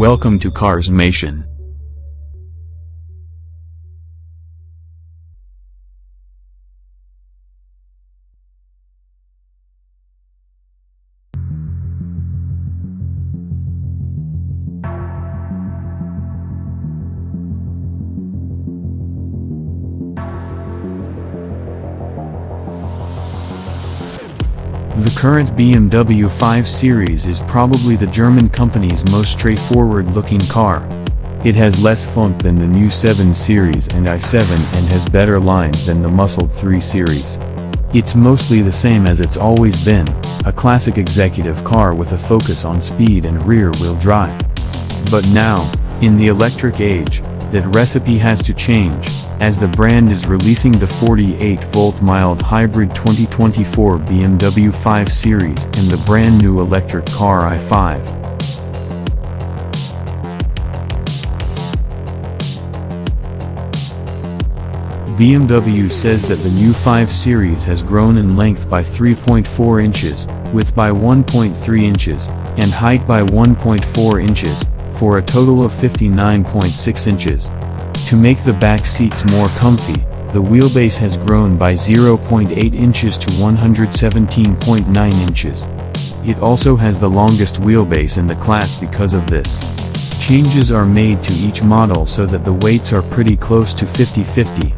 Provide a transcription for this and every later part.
Welcome to CarsMation. The current BMW 5 Series is probably the German company's most straightforward-looking car. It has less funk than the new 7 Series and i7 and has better lines than the muscled 3 Series. It's mostly the same as it's always been, a classic executive car with a focus on speed and rear-wheel drive. But now, in the electric age, that recipe has to change, as the brand is releasing the 48-volt mild hybrid 2024 BMW 5 Series and the brand new electric car i5. BMW says that the new 5 Series has grown in length by 3.4 inches, width by 1.3 inches, and height by 1.4 inches, for a total of 59.6 inches. To make the back seats more comfy, the wheelbase has grown by 0.8 inches to 117.9 inches. It also has the longest wheelbase in the class because of this. Changes are made to each model so that the weights are pretty close to 50-50.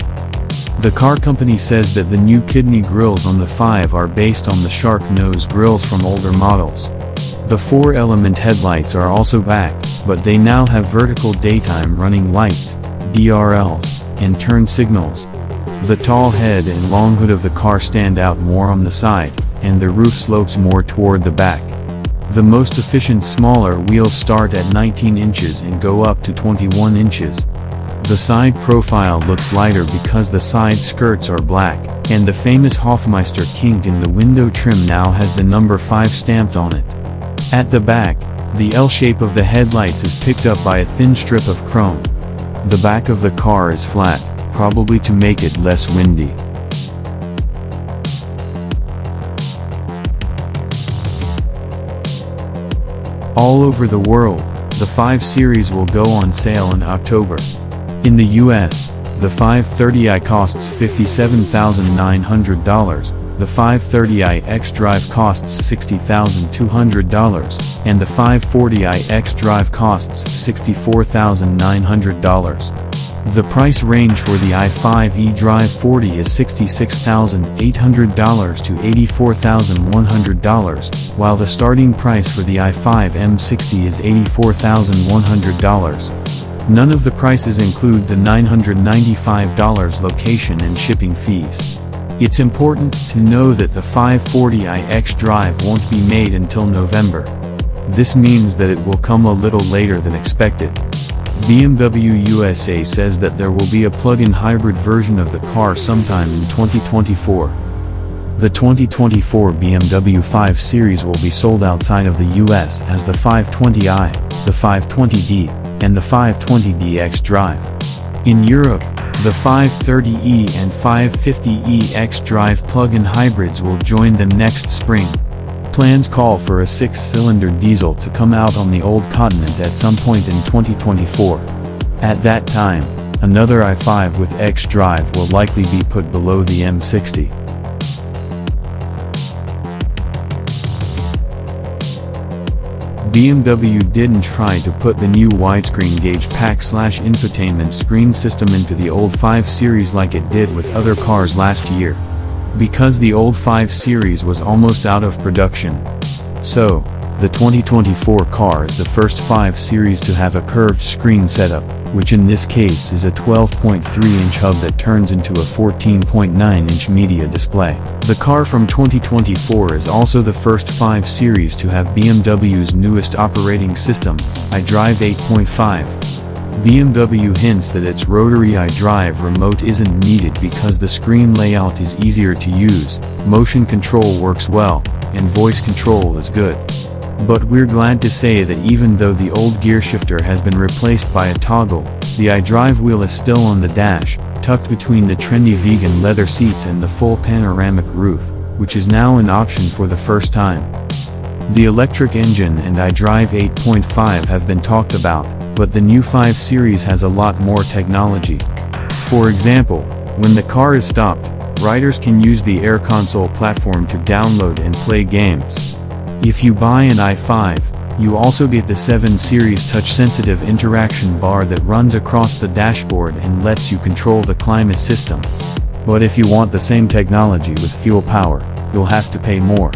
The car company says that the new kidney grills on the 5 are based on the shark nose grills from older models. The 4-element headlights are also back, but they now have vertical daytime running lights, DRLs, and turn signals. The tall head and long hood of the car stand out more on the side, and the roof slopes more toward the back. The most efficient smaller wheels start at 19 inches and go up to 21 inches. The side profile looks lighter because the side skirts are black, and the famous Hofmeister kink in the window trim now has the number 5 stamped on it. At the back, the L shape of the headlights is picked up by a thin strip of chrome. The back of the car is flat, probably to make it less windy. All over the world, the 5 Series will go on sale in October. In the US, the 530i costs $57,900, the 530i eDrive costs $60,200, and the 540i eDrive costs $64,900. The price range for the i5 eDrive40 is $66,800 to $84,100, while the starting price for the i5 M60 is $84,100. None of the prices include the $995 location and shipping fees. It's important to know that the 540i eDrive won't be made until November. This means that it will come a little later than expected. BMW USA says that there will be a plug-in hybrid version of the car sometime in 2024. The 2024 BMW 5 Series will be sold outside of the US as the 520i, the 520d, and the 520d eDrive. In Europe, the 530e and 550e eDrive plug-in hybrids will join them next spring. Plans call for a 6-cylinder diesel to come out on the old continent at some point in 2024. At that time, another i5 with eDrive will likely be put below the M60. BMW didn't try to put the new widescreen gauge pack/infotainment screen system into the old 5 Series like it did with other cars last year, because the old 5 Series was almost out of production. So, the 2024 car is the first 5 Series to have a curved screen setup, which in this case is a 12.3-inch hub that turns into a 14.9-inch media display. The car from 2024 is also the first 5 Series to have BMW's newest operating system, eDrive 8.5. BMW hints that its rotary eDrive remote isn't needed because the screen layout is easier to use, motion control works well, and voice control is good. But we're glad to say that even though the old gearshifter has been replaced by a toggle, the eDrive wheel is still on the dash, tucked between the trendy vegan leather seats and the full panoramic roof, which is now an option for the first time. The electric engine and eDrive8.5 have been talked about, but the new 5 Series has a lot more technology. For example, when the car is stopped, riders can use the Air Console platform to download and play games. If you buy an i5, you also get the 7 Series touch-sensitive interaction bar that runs across the dashboard and lets you control the climate system. But if you want the same technology with fuel power, you'll have to pay more.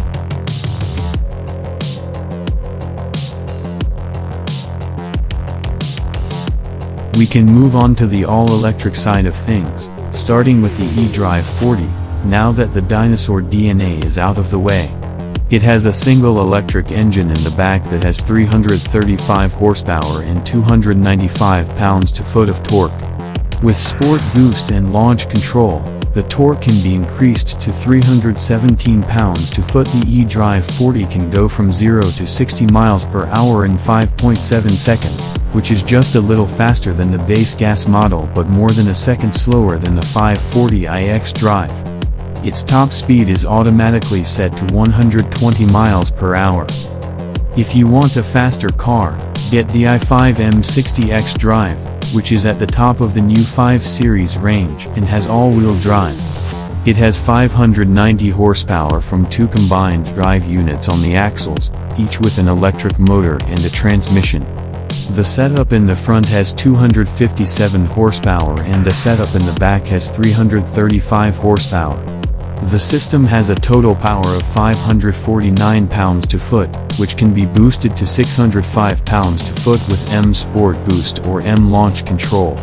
We can move on to the all-electric side of things, starting with the eDrive40, now that the dinosaur DNA is out of the way. It has a single electric engine in the back that has 335 horsepower and 295 pounds-to-foot of torque. With Sport Boost and Launch Control, the torque can be increased to 317 pounds-to-foot. The eDrive40 can go from 0 to 60 miles per hour in 5.7 seconds, which is just a little faster than the base gas model but more than a second slower than the 540iX drive. Its top speed is automatically set to 120 miles per hour. If you want a faster car, get the i5 M60X drive, which is at the top of the new 5 Series range and has all-wheel drive. It has 590 horsepower from 2 combined drive units on the axles, each with an electric motor and a transmission. The setup in the front has 257 horsepower and the setup in the back has 335 horsepower. The system has a total power of 549 pounds-to-foot, which can be boosted to 605 pounds-to-foot with M Sport Boost or M Launch Control.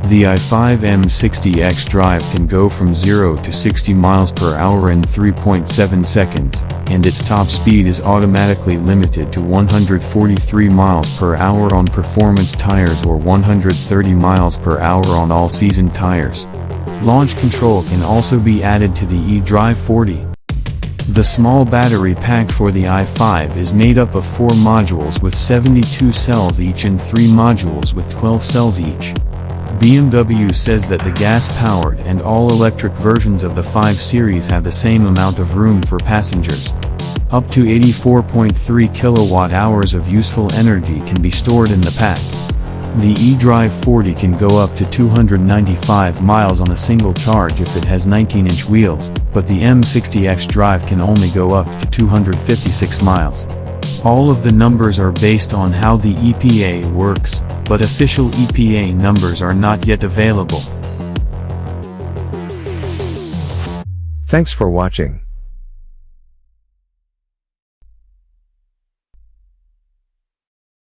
The i5 M60X drive can go from 0 to 60 miles per hour in 3.7 seconds, and its top speed is automatically limited to 143 miles per hour on performance tires or 130 miles per hour on all-season tires. Launch control can also be added to the eDrive40. The small battery pack for the i5 is made up of 4 modules with 72 cells each and 3 modules with 12 cells each. BMW says that the gas-powered and all-electric versions of the 5 Series have the same amount of room for passengers. Up to 84.3 kilowatt-hours of useful energy can be stored in the pack. The eDrive40 can go up to 295 miles on a single charge if it has 19-inch wheels, but the M60X drive can only go up to 256 miles. All of the numbers are based on how the EPA works, but official EPA numbers are not yet available. Thanks for watching.